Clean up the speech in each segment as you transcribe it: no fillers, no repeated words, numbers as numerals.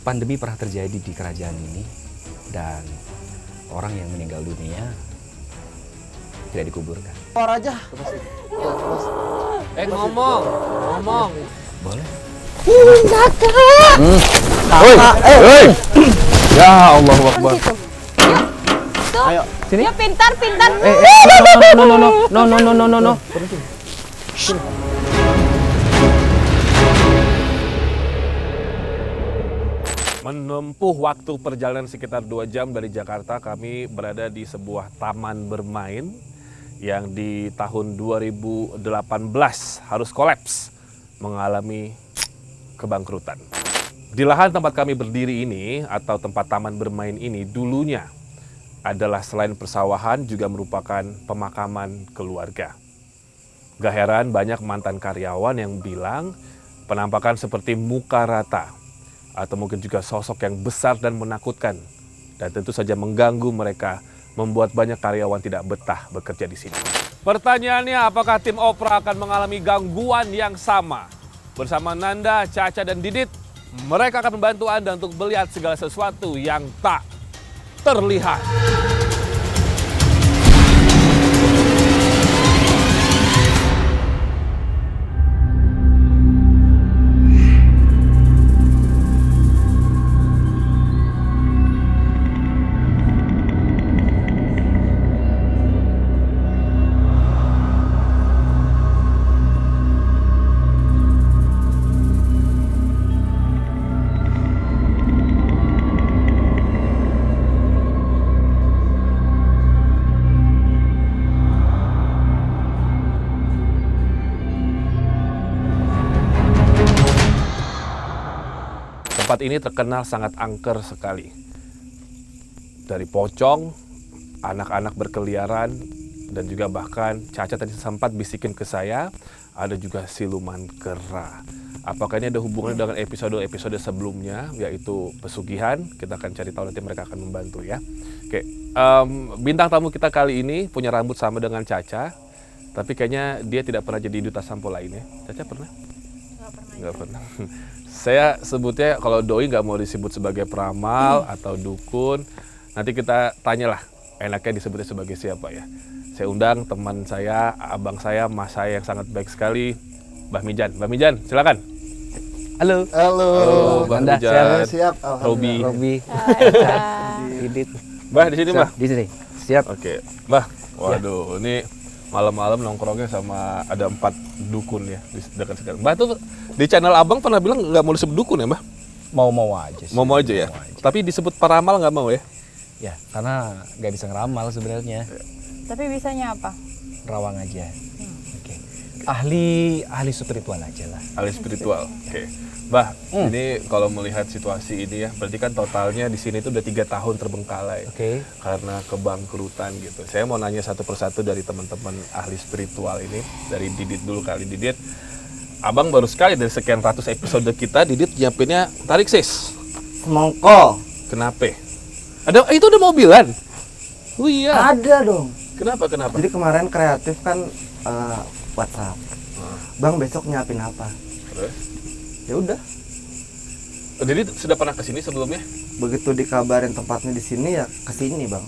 pandemi pernah terjadi di kerajaan ini dan orang yang meninggal dunia tidak dikuburkan. Keluar aja. Ngomong. Boleh? Kakak. Hei! Ya Allah Akbar. Ayo. Sini. Ya pintar. No. Menempuh waktu perjalanan sekitar 2 jam dari Jakarta, kami berada di sebuah taman bermain yang di tahun 2018 harus kolaps, mengalami kebangkrutan. Di lahan tempat kami berdiri ini, atau tempat taman bermain ini, dulunya adalah selain persawahan juga merupakan pemakaman keluarga. Gak heran banyak mantan karyawan yang bilang penampakan seperti muka rata, atau mungkin juga sosok yang besar dan menakutkan, dan tentu saja mengganggu mereka, membuat banyak karyawan tidak betah bekerja di sini. Pertanyaannya, apakah tim Opera akan mengalami gangguan yang sama? Bersama Nanda, Caca, dan Didit, mereka akan membantu Anda untuk melihat segala sesuatu yang tak terlihat. Tempat ini terkenal sangat angker sekali. Dari pocong, anak-anak berkeliaran, dan juga bahkan Caca tadi sempat bisikin ke saya, ada juga siluman kera. Apakah ini ada hubungannya dengan episode-episode sebelumnya, yaitu pesugihan? Kita akan cari tahu, nanti mereka akan membantu ya. Oke, bintang tamu kita kali ini punya rambut sama dengan Caca, tapi kayaknya dia tidak pernah jadi duta sampo lainnya. Caca pernah? Nggak pernah. Saya sebutnya kalau doi nggak mau disebut sebagai peramal atau dukun, nanti kita tanyalah enaknya disebutnya sebagai siapa ya. Saya undang teman saya, abang saya, mas saya yang sangat baik sekali, Mbah Mijan. Mbah Mijan, silakan. Halo. Mbah Anda Mijan. Siap. Robi. Didit. Mbah di sini, Mbah. Di sini. Siap. Oke, Mbah. Waduh, ini malam-malam nongkrongnya sama ada 4 dukun ya di dekat sekarang. Mbah tuh di channel abang pernah bilang nggak mau disebut dukun ya, Mbah? Mau-mau aja sih. Mau aja ya. Tapi disebut paramal nggak mau ya? Ya, karena nggak bisa ngeramal sebenarnya. Tapi bisanya apa? Rawang aja. Oke. Ahli spiritual aja lah. Ahli spiritual. Oke. Mbah, ini kalau melihat situasi ini ya, berarti kan totalnya di sini itu udah 3 tahun terbengkalai. Oke. Karena kebangkrutan gitu. Saya mau nanya satu persatu dari teman-teman ahli spiritual ini, dari Didit dulu kali. Didit, abang baru sekali dari sekian ratus episode kita, Didit nyiapinnya tarik sis. Semongko. Kenapa? Itu udah mobilan? Oh iya. Ada dong. Kenapa? Jadi kemarin kreatif kan WhatsApp. Bang besok nyiapin apa? Terus? Ya udah. Didit sudah pernah kesini sebelumnya? Begitu dikabarin tempatnya di sini ya kesini bang.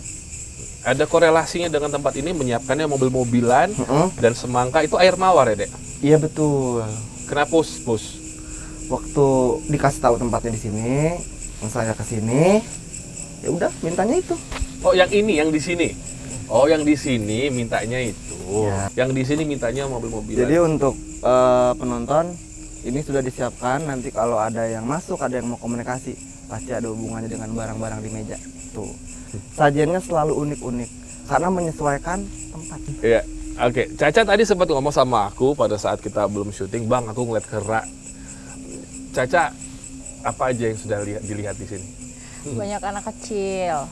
Ada korelasinya dengan tempat ini menyiapkannya mobil-mobilan dan semangka itu air mawar ya, Dek? Iya betul. Kenapa pus? Waktu dikasih tahu tempatnya di sini, saya kesini, ya udah mintanya itu. Oh, yang ini, yang di sini. Oh, yang di sini mintanya itu. Ya. Yang di sini mintanya mobil-mobilan. Jadi untuk penonton ini sudah disiapkan. Nanti kalau ada yang masuk, ada yang mau komunikasi, pasti ada hubungannya dengan barang-barang di meja. Tuh. Sajiannya selalu unik-unik karena menyesuaikan tempat. Iya. Oke, Caca tadi sempat ngomong sama aku pada saat kita belum syuting, "Bang, aku ngeliat kera." Caca, apa aja yang sudah dilihat di sini? Banyak anak kecil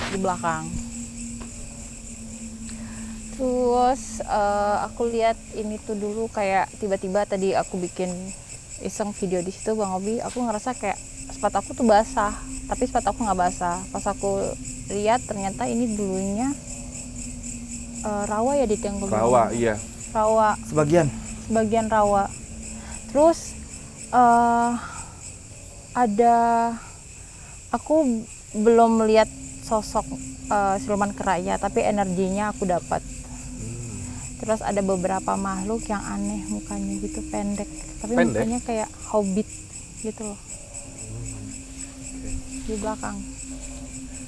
di belakang. Terus aku lihat ini tuh dulu kayak tiba-tiba tadi aku bikin iseng video di situ Bang Obi, aku ngerasa kayak sepatu aku tuh basah, tapi sepatu aku nggak basah. Pas aku lihat ternyata ini dulunya rawa ya di yang Rawa, iya. Rawa. Sebagian rawa. Terus ada aku belum melihat sosok siluman kera, tapi energinya aku dapat. Terus ada beberapa makhluk yang aneh mukanya gitu, pendek, tapi mukanya kayak hobbit gitu loh. Di belakang.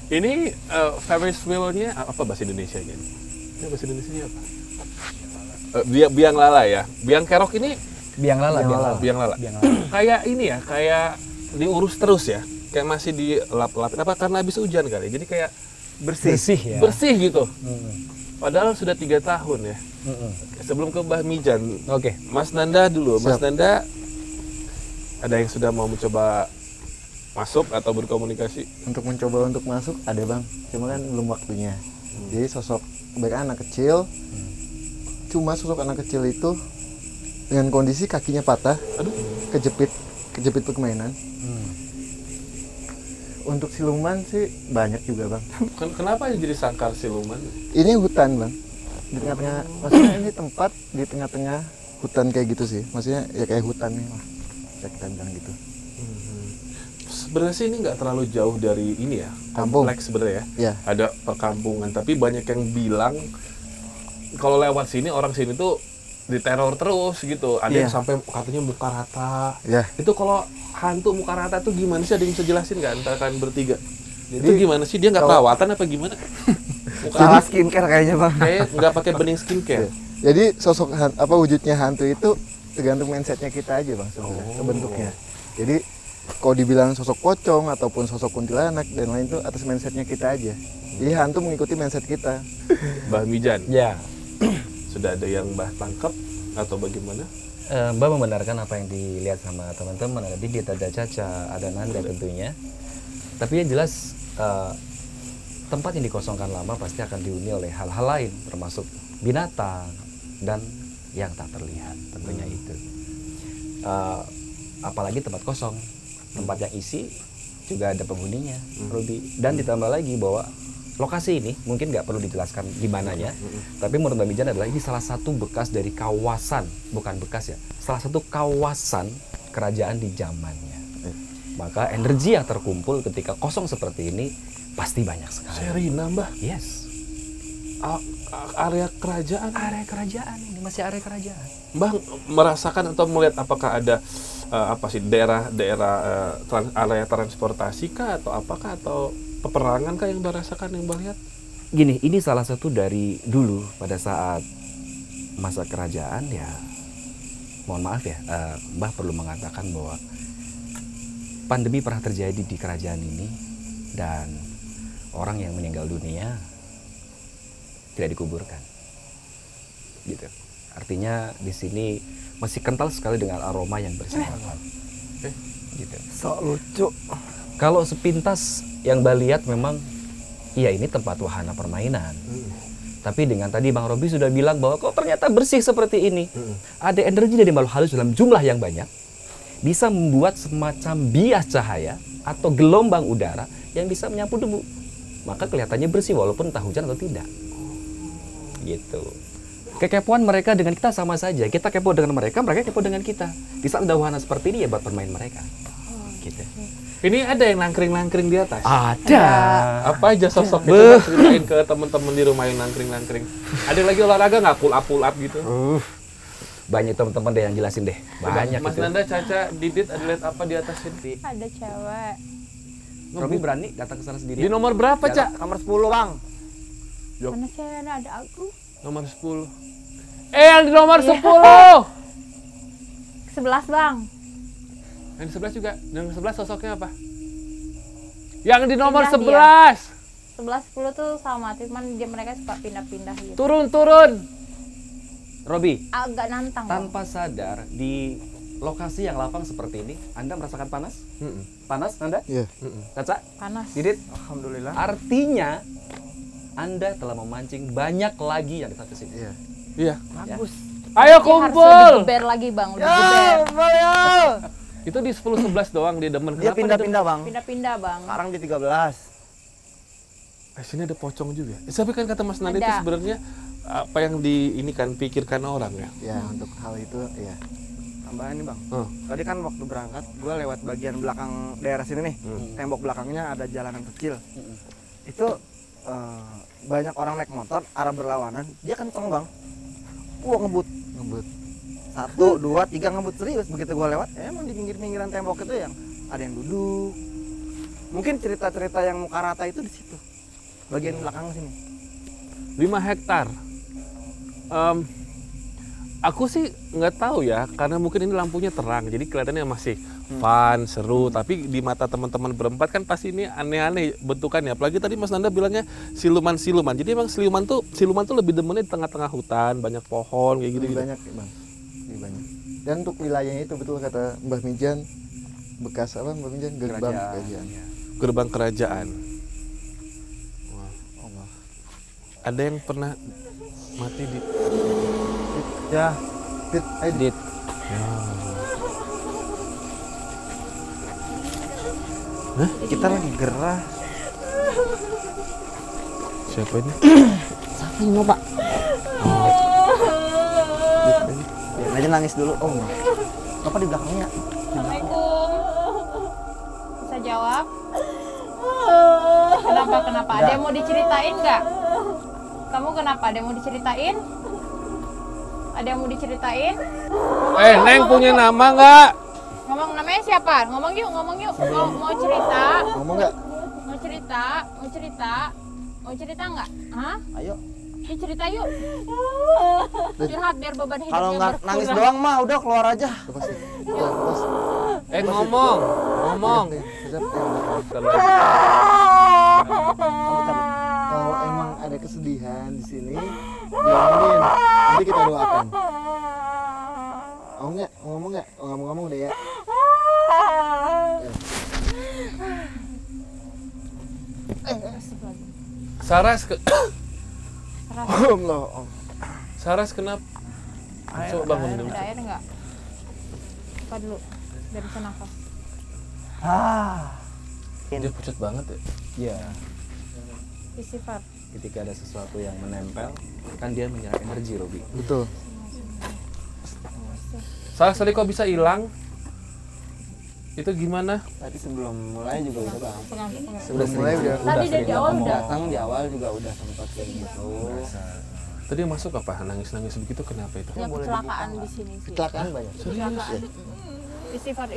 Ini Ferris wheel-nya apa bahasa Indonesia-nya? Ini bahasa Indonesia-nya apa? Biang lala ya. Biang kerok ini Biang lala. biang lala. Kayak ini ya, kayak diurus terus ya. Kayak masih dilap-lapin apa karena habis hujan kali. Jadi kayak Bersih ya. bersih gitu. Padahal sudah 3 tahun ya. Sebelum ke Mbah Mijan, Oke. Mas Nanda dulu. Mas Siap. Nanda ada yang sudah mau mencoba masuk atau berkomunikasi? Untuk mencoba untuk masuk ada bang, cuma kan belum waktunya. Jadi sosok baik anak kecil, cuma sosok anak kecil itu dengan kondisi kakinya patah, kejepit permainan. Untuk siluman sih banyak juga bang. Kenapa jadi sangkar siluman? Ini hutan bang, di tengah-tengah, maksudnya ini tempat di tengah-tengah hutan kayak gitu sih. Maksudnya ya kayak hutan nih lah, bisa kita bilang gitu. Sebenarnya sih ini nggak terlalu jauh dari ini ya, Kampung. kompleks sebenarnya ya. Ya, Ada perkampungan, tapi banyak yang bilang kalau lewat sini orang sini tuh diteror terus gitu. Ada yang Iya. sampai katanya muka rata. ya. Itu kalau hantu muka rata tuh gimana sih? Ada yang bisa jelasin nggak antara kalian bertiga? Itu Jadi, gimana sih? Dia nggak kalau- perawatan apa gimana? Muka Salah rata skincare kayaknya bang. kayak nggak pakai bening skincare. Jadi sosok wujudnya hantu itu tergantung mindsetnya kita aja bang sebenarnya, bentuknya. Jadi kalau dibilang sosok pocong ataupun sosok kuntilanak dan lain itu atas mindsetnya kita aja. Jadi hantu mengikuti mindset kita. Mbah Mijan, Ya. sudah ada yang Mbah tangkap atau bagaimana? Mbak membenarkan apa yang dilihat sama teman-teman. Ada Didit, ada Caca, ada Nanda tentunya. Tapi yang jelas tempat yang dikosongkan lama pasti akan dihuni oleh hal-hal lain, termasuk binatang dan yang tak terlihat tentunya itu. Apalagi tempat kosong, tempat yang isi juga ada penghuninya, Robi. Dan ditambah lagi bahwa lokasi ini mungkin nggak perlu dijelaskan di mananya, tapi menurut Mbak Mijan adalah ini salah satu bekas dari kawasan, bukan bekas ya, salah satu kawasan kerajaan di zamannya. Maka energi yang terkumpul ketika kosong seperti ini pasti banyak sekali. Serina Mbah, Yes, area kerajaan. area kerajaan ini masih area kerajaan. Mbah merasakan atau melihat apakah ada apa sih daerah-daerah area transportasi kah atau apakah atau peperangan kah yang Mbah rasakan, yang Mbah lihat? Gini, ini salah satu dari dulu pada saat masa kerajaan ya. Mohon maaf ya, Mbah perlu mengatakan bahwa pandemi pernah terjadi di kerajaan ini dan orang yang meninggal dunia tidak dikuburkan. Gitu. Artinya di sini masih kental sekali dengan aroma yang berserakan. Gitu. Sok lucu. Kalau sepintas yang Mbak lihat memang iya ini tempat wahana permainan. Tapi dengan tadi Bang Robi sudah bilang bahwa kok ternyata bersih seperti ini. Ada energi dari makhluk halus dalam jumlah yang banyak. Bisa membuat semacam bias cahaya atau gelombang udara yang bisa menyapu debu. Maka kelihatannya bersih walaupun entah hujan atau tidak. Gitu. Kekepoan mereka dengan kita sama saja. Kita kepo dengan mereka, mereka kepo dengan kita. Di saat ada wahana seperti ini ya buat bermain mereka. Gitu. Ini ada yang nangkring-nangkring di atas. Ada. Apa aja sosoknya? Coba ceritain ke teman-teman di rumah yang nangkring-nangkring. Ada yang lagi olahraga nggak pull up gitu? Banyak teman-teman deh yang jelasin deh. Banyak Mas itu. Nanda, Caca, Didit, ada lihat apa di atas ini? Ada cewek. Robi berani datang ke sana sendiri. Di nomor berapa, Cak? Nomor 10 bang. Yuk. Mana cewek ada aku? Nomor 10. Yang di nomor 10! 11 bang. Yang di 11 juga. Yang di 11 sosoknya apa? Yang di nomor Pindah 11! 11 10 tuh sama, cuman mereka suka pindah-pindah gitu. Turun! Robi, Agak nantang. Bang. tanpa sadar di lokasi yang lapang seperti ini, Anda merasakan panas? Panas, Anda? Iya. Caca? Panas. Didit? Alhamdulillah. Artinya, Anda telah memancing banyak lagi yang datang ke sini. Iya. Iya. Bagus. Ayo Harus kumpul! lebih geber lagi bang, lebih geber. Itu di 10-11 doang dia demen. Dia Kenapa pindah-pindah bang. Pindah-pindah bang. Sekarang di 13. Sini ada pocong juga. Tapi kan kata Mas Nanda itu Ada. sebenarnya apa yang pikirkan orang ya. Ya untuk hal itu ya. tambahan nih bang. Tadi kan waktu berangkat gue lewat bagian belakang daerah sini nih, tembok belakangnya ada jalanan kecil. Itu banyak orang naik motor arah berlawanan, dia kenceng bang. Ngebut. 1, 2, 3 ngebut serius. Begitu gue lewat, emang di pinggir-pinggiran tembok itu yang ada yang duduk. Mungkin cerita-cerita yang muka rata itu di situ, bagian belakang sini. 5 hektar. Aku sih nggak tahu ya, karena mungkin ini lampunya terang, jadi kelihatannya masih fun, seru. Tapi di mata teman-teman berempat kan pasti ini aneh-aneh bentukannya. Apalagi tadi Mas Nanda bilangnya siluman-siluman. Jadi emang siluman tuh lebih demennya di tengah-tengah hutan, banyak pohon kayak gitu. Banyak ya bang, lebih banyak. Dan untuk wilayahnya itu betul kata Mbah Mijan, bekas apa Mbah Mijan, gerbang kerajaan. Gerbang kerajaan. Wah. Ada yang pernah mati di Ya, Dit. kita lagi gerah. siapa ini? Siapa ini pak? Biar aja nangis dulu. Oh, apa di belakangnya? Assalamualaikum. Bisa jawab? Kenapa? Ada yang mau diceritain nggak? Kamu kenapa? Ada yang mau diceritain? Ada yang mau diceritain? Neng punya nama nggak? Ngomong namanya siapa? Ngomong yuk. Mau cerita? Ngomong nggak? Mau cerita nggak? Hah? Ayo. Ya cerita yuk. Curhat biar beban hidupnya Kalau nggak berkurang. nangis doang mah udah keluar aja. Lepas ya? Lepas. Ngomong. Kalau Kalau emang ada kesedihan di sini, bilangin. Nanti kita doakan. Mau nggak? Ngomong nggak? Ngomong deh ya. Saras kenapa? Coba bangun dulu. Ada air nggak? Apa dulu? Biar bisa nafas. Dia pucat banget ya. Ya, Istighfar. ketika ada sesuatu yang menempel, kan dia menyerap energi, Robi. Betul. Saras tadi kok bisa hilang? Itu gimana? Tadi sebelum mulai juga udah bang. Pegang. Sebelum mulai udah. Tadi dari awal udah. Datang di awal juga udah sempat kayak gitu. Tadi yang masuk apa? Nangis-nangis begitu kenapa itu? Ya kecelakaan di sini sih. Kecelakaan banyak. Kecelakaan. Istighfar.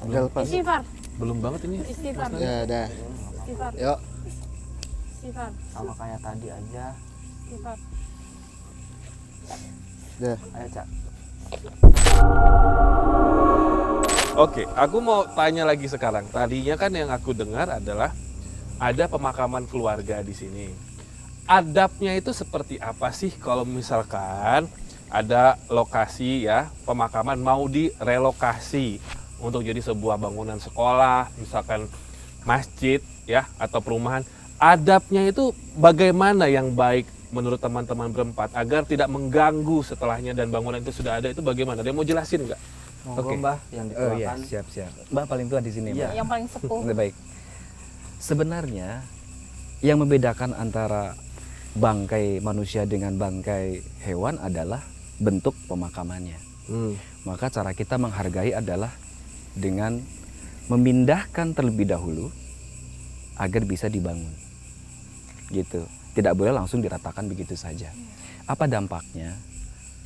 Udah lepas. Istighfar. Belum banget ini. Istighfar. Ya udah. Istighfar. Yuk. Istighfar. Sama kayak tadi aja. Istighfar. Udah. Ayo Cak. Oke, aku mau tanya lagi sekarang. Tadinya kan yang aku dengar adalah ada pemakaman keluarga di sini. Adabnya itu seperti apa sih kalau misalkan ada lokasi ya pemakaman mau direlokasi untuk jadi sebuah bangunan sekolah, misalkan masjid ya atau perumahan. Adabnya itu bagaimana yang baik menurut teman-teman berempat agar tidak mengganggu setelahnya dan bangunan itu sudah ada, itu bagaimana? Dia mau jelasin nggak? Monggo Mbah yang Oh iya, dikeluarkan. siap. Mbak paling tua di sini, Iya. Mbak. Yang paling sepuh. Baik. Sebenarnya yang membedakan antara bangkai manusia dengan bangkai hewan adalah bentuk pemakamannya. Maka cara kita menghargai adalah dengan memindahkan terlebih dahulu agar bisa dibangun. Gitu. Tidak boleh langsung diratakan begitu saja. Apa dampaknya?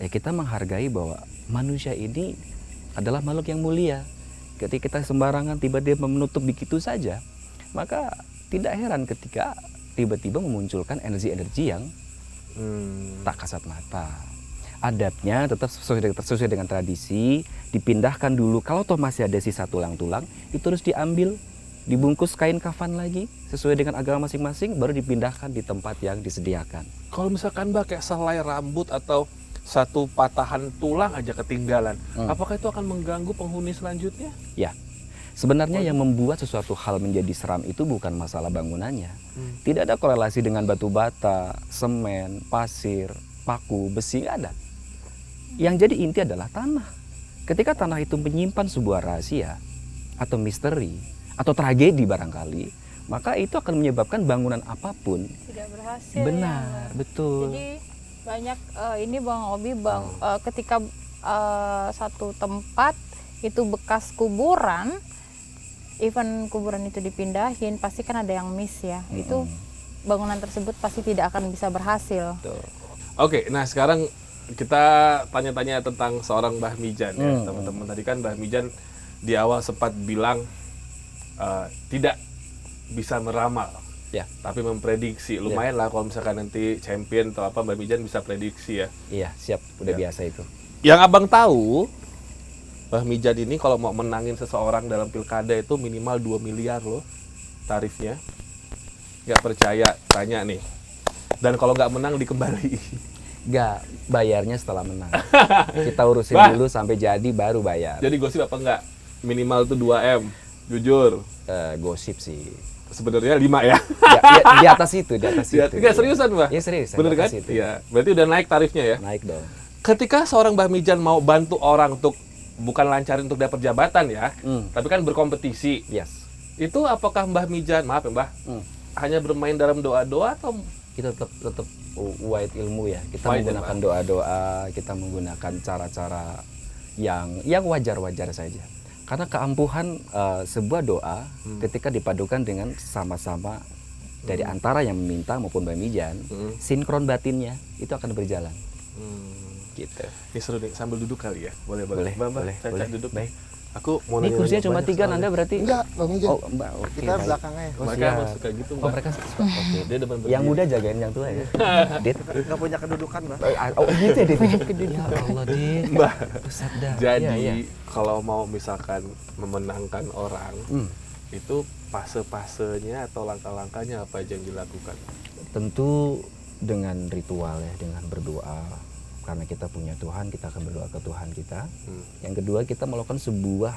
Ya kita menghargai bahwa manusia ini adalah makhluk yang mulia. Ketika kita sembarangan tiba-tiba menutup begitu saja, maka tidak heran ketika tiba-tiba memunculkan energi-energi yang tak kasat mata. Adabnya tetap sesuai dengan tradisi, dipindahkan dulu. Kalau toh masih ada sisa tulang-tulang, itu harus diambil, dibungkus kain kafan lagi sesuai dengan agama masing-masing, baru dipindahkan di tempat yang disediakan. Kalau misalkan Mbak kayak selai rambut atau satu patahan tulang aja ketinggalan, apakah itu akan mengganggu penghuni selanjutnya? Ya, sebenarnya yang membuat sesuatu hal menjadi seram itu bukan masalah bangunannya. Tidak ada korelasi dengan batu bata, semen, pasir, paku, besi, nggak ada. Yang jadi inti adalah tanah. Ketika tanah itu menyimpan sebuah rahasia atau misteri atau tragedi barangkali, maka itu akan menyebabkan bangunan apapun Tidak berhasil. benar, betul. Jadi banyak ini Bang Obi ketika satu tempat itu bekas kuburan, even kuburan itu dipindahin pasti kan ada yang miss ya. Itu bangunan tersebut pasti tidak akan bisa berhasil. Oke, nah sekarang kita tanya-tanya tentang seorang Mbah Mijan ya, teman-teman. Tadi kan Mbah Mijan di awal sempat bilang tidak bisa meramal, Ya. tapi memprediksi. Lumayan lah kalau misalkan nanti champion atau apa, Mbah Mijan bisa prediksi ya. Iya, siap. Udah Ya. biasa itu. Yang abang tahu, Mbah Mijan ini kalau mau menangin seseorang dalam pilkada itu minimal 2 miliar loh tarifnya. Nggak percaya, tanya nih. Dan kalau nggak menang dikembali. Nggak, bayarnya setelah menang. Kita urusin Bah. dulu sampai jadi baru bayar. Jadi gosip apa enggak? Minimal tuh 2M, jujur. Gosip sih. Sebenarnya 5 ya. Di atas itu, di atas itu. Enggak seriusan, Mbah? Iya serius. Bener di kan? atas itu. Iya. Berarti udah naik tarifnya ya. Naik dong. Ketika seorang Mbah Mijan mau bantu orang untuk bukan lancarin untuk dapat jabatan ya, tapi kan berkompetisi. Yes. Itu apakah Mbah Mijan, maaf ya Mbah, hanya bermain dalam doa-doa atau Kita tetap wide ilmu ya. Kita Wide, menggunakan doa-doa, kita menggunakan cara-cara yang wajar-wajar saja. Karena keampuhan sebuah doa ketika dipadukan dengan sama-sama dari antara yang meminta maupun Mbah Mijan, sinkron batinnya itu akan berjalan. Gitu. ini seru nih, sambil duduk kali ya? Boleh. Boleh, Mbah, boleh, Caca boleh. duduk. Baik. Aku mau Ini nanya kursinya cuma banyak 3, soalnya. Nanda berarti? Enggak, Bang Mijan. Oh, Mbak, oke. Kita baik. belakang aja. Oh, Mereka siap. suka gitu, Oh, Mbah. mereka suka. Oke. Dia demen Yang berdiri. muda jagain yang tua ya. Dit. Nggak punya kedudukan, Mbak. Oh, gitu ya, Dit. Ya Allah, Dit. Mbah. Buset dah. Jadi Iya, iya. kalau mau misalkan memenangkan orang, itu fase-fasenya atau langkah-langkahnya apa aja yang dilakukan? Tentu dengan ritual ya, dengan berdoa. Karena kita punya Tuhan, kita akan berdoa ke Tuhan kita. Yang kedua, kita melakukan sebuah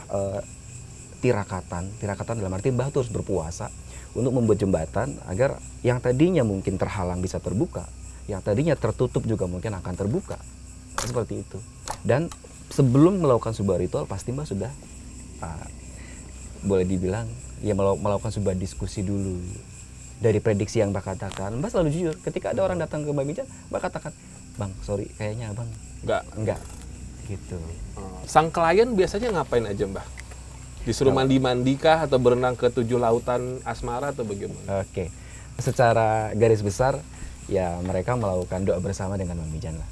tirakatan. Tirakatan dalam arti Mbah terus berpuasa untuk membuat jembatan agar yang tadinya mungkin terhalang bisa terbuka, yang tadinya tertutup juga mungkin akan terbuka. Seperti itu. Dan sebelum melakukan sebuah ritual, pasti Mbah sudah boleh dibilang ya melakukan sebuah diskusi dulu. Dari prediksi yang Mbah katakan, Mbah selalu jujur. Ketika ada orang datang ke Mbah Mijan, Mbah katakan, Bang, sorry, kayaknya Abang enggak. Gitu. Sang klien biasanya ngapain aja, Mbah? Disuruh mandi-mandi kah atau berenang ke 7 lautan asmara atau bagaimana? Oke. Secara garis besar, ya mereka melakukan doa bersama dengan Mbah Mijan lah.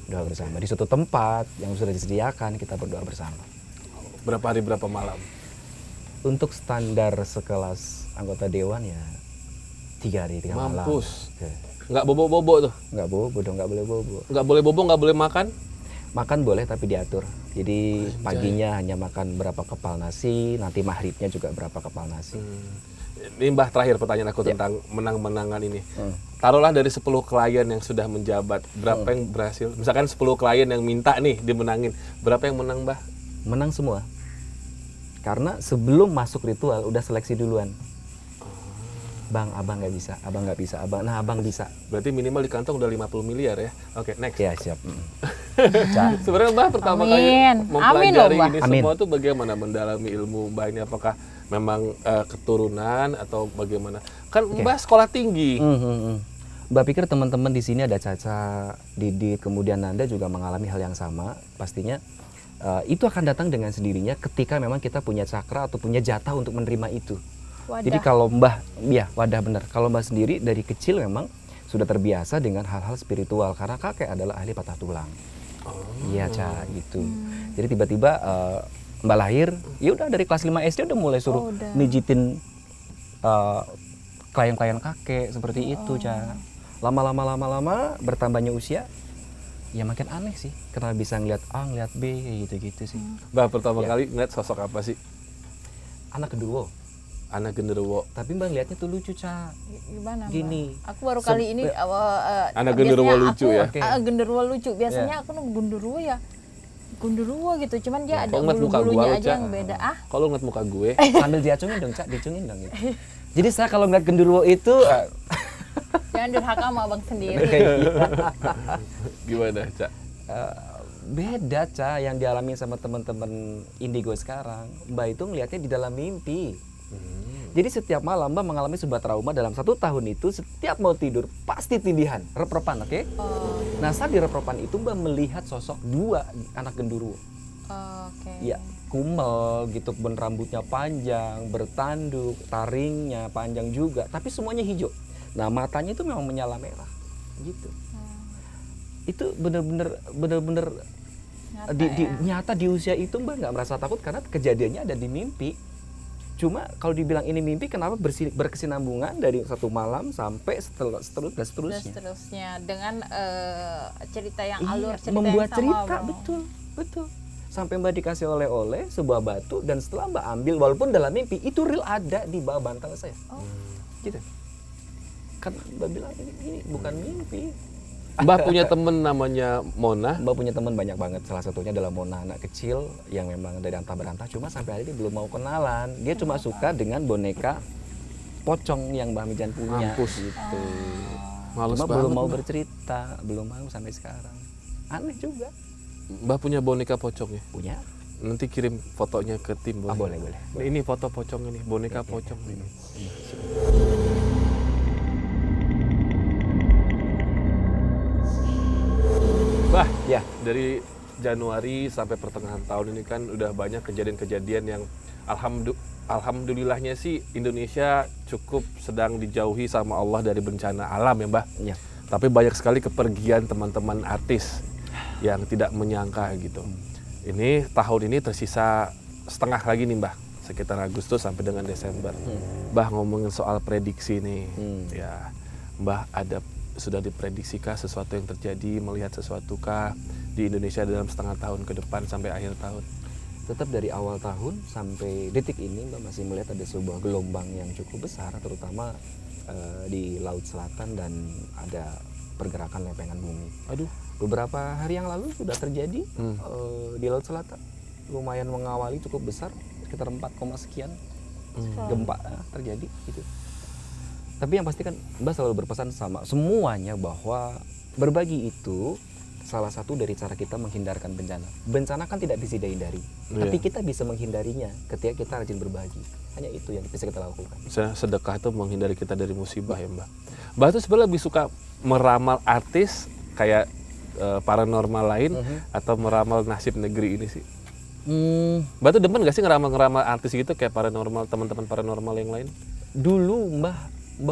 Doa bersama. Di suatu tempat yang sudah disediakan, kita berdoa bersama. Berapa hari, berapa malam? Untuk standar sekelas anggota dewan ya 3 hari 3 malam. Mampus. Oke. Nggak bobo-bobo tuh? Nggak bobo dong, nggak boleh bobo. Nggak boleh bobo, nggak boleh makan? Makan boleh tapi diatur. Jadi paginya hanya makan berapa kepal nasi, nanti maghribnya juga berapa kepal nasi. Ini Mbah, terakhir pertanyaan aku tentang menang-menangan ini. Taruhlah dari 10 klien yang sudah menjabat, berapa yang berhasil? Misalkan 10 klien yang minta nih dimenangin, berapa yang menang, Mbah? Menang semua. Karena sebelum masuk ritual udah seleksi duluan. Bang, abang nggak bisa, abang nggak bisa, abang. Nah, abang bisa. Berarti minimal di kantong udah 50 miliar ya. Oke, next. Ya siap. Sebenarnya Mbah pertama kali Amin. Amin mempelajari loh, Mbah. ini Amin. semua tuh bagaimana mendalami ilmu Mbah ini, apakah memang keturunan atau bagaimana? Kan Mbah sekolah tinggi. Mbak pikir teman-teman di sini ada Caca, Didit, kemudian Nanda juga mengalami hal yang sama. Pastinya itu akan datang dengan sendirinya ketika memang kita punya cakra atau punya jatah untuk menerima itu. Wadah. Jadi kalau Mbah, ya wadah benar. Kalau Mbah sendiri dari kecil memang sudah terbiasa dengan hal-hal spiritual karena kakek adalah ahli patah tulang. Iya, Ca, gitu. Jadi tiba-tiba Mbak lahir, ya udah dari kelas 5 SD udah mulai suruh udah. mijitin klien-klien kakek seperti itu, Ca. Lama-lama bertambahnya usia, ya makin aneh sih. Karena bisa ngeliat A, ngeliat B, kayak gitu-gitu sih. Mbah pertama Ya. kali ngeliat sosok apa sih? Anak kedua. Anak genderuwo. Tapi Mbak lihatnya tuh lucu, Ca. Gimana, Mbak? Gini. Aku baru kali ini Anak genderuwo biasanya lucu aku, ya? Oke. Genderuwo lucu. Biasanya aku nunggu genderuwo ya. Genderuwo gitu, cuman dia ada Kok ngeliat muka gua bulu-bulunya lu, aja Ca? yang beda. Kalau ngeliat muka gue, Sambil diacungin dong, Ca. Dicungin dong gitu. Jadi saya kalau ngeliat genderuwo itu Jangan durhaka sama abang sendiri. kayak gitu. gimana, Cak? Beda, Ca, yang dialami sama teman-teman indigo sekarang. Mbak itu ngelihatnya di dalam mimpi. Jadi setiap malam Mbak mengalami sebuah trauma dalam 1 tahun itu, setiap mau tidur pasti tindihan, rep-repan, oke? Nah saat di rep-repan itu Mbak melihat sosok 2 anak genderuwo. Oke. Ya, kumel gitu, kemudian rambutnya panjang, bertanduk, taringnya panjang juga, tapi semuanya hijau. Nah matanya itu memang menyala merah, gitu. Itu bener-bener nyata di usia itu Mbak nggak merasa takut karena kejadiannya ada di mimpi. Cuma kalau dibilang ini mimpi, kenapa berkesinambungan dari 1 malam sampai seterusnya dengan cerita yang Iya, alur cerita membuat yang sama, cerita, Bang. betul. Sampai Mbak dikasih oleh-oleh sebuah batu, dan setelah Mbak ambil, walaupun dalam mimpi itu real ada di bawah bantal saya. Gitu. Kan Mbak bilang ini bukan mimpi. Mbah punya temen namanya Mona. Mbak punya teman banyak banget, salah satunya adalah Mona, anak kecil yang memang dari antah berantah, cuma sampai hari ini belum mau kenalan. Dia cuma suka dengan boneka pocong yang Mbak Mijan punya. Mampus. Gitu. Males Cuma banget, belum mau Mbah. bercerita, belum mau sampai sekarang. Aneh juga. Mbah punya boneka pocong ya? Punya? Nanti kirim fotonya ke tim boleh? Boleh. Nah, ini foto pocong ini, boneka pocong ini. Bah, Ya. dari Januari sampai pertengahan tahun ini kan udah banyak kejadian-kejadian yang alhamdulillahnya sih Indonesia cukup sedang dijauhi sama Allah dari bencana alam ya Mbah. Ya. Tapi banyak sekali kepergian teman-teman artis yang tidak menyangka gitu. Ini tahun ini tersisa setengah lagi nih Mbah, sekitar Agustus sampai dengan Desember. Mbah ngomongin soal prediksi nih, ya Mbah sudah diprediksikah sesuatu yang terjadi, melihat sesuatu kah di Indonesia dalam setengah tahun ke depan sampai akhir tahun? Tetap dari awal tahun sampai detik ini Mbak masih melihat ada sebuah gelombang yang cukup besar, terutama di Laut Selatan, dan ada pergerakan lempengan bumi. Aduh, Beberapa hari yang lalu sudah terjadi di Laut Selatan, lumayan mengawali cukup besar, sekitar 4, sekian gempa terjadi gitu. Tapi yang pasti kan Mbak selalu berpesan sama semuanya bahwa berbagi itu salah satu dari cara kita menghindarkan bencana. Bencana kan tidak bisa dihindari, tapi kita bisa menghindarinya ketika kita rajin berbagi. Hanya itu yang bisa kita lakukan. sedekah itu menghindari kita dari musibah ya Mbah. Mbah tuh sebenarnya lebih suka meramal artis kayak paranormal lain atau meramal nasib negeri ini sih? Mbah tuh demen gak sih ngeramal artis gitu kayak paranormal, teman-teman paranormal yang lain? Dulu Mbah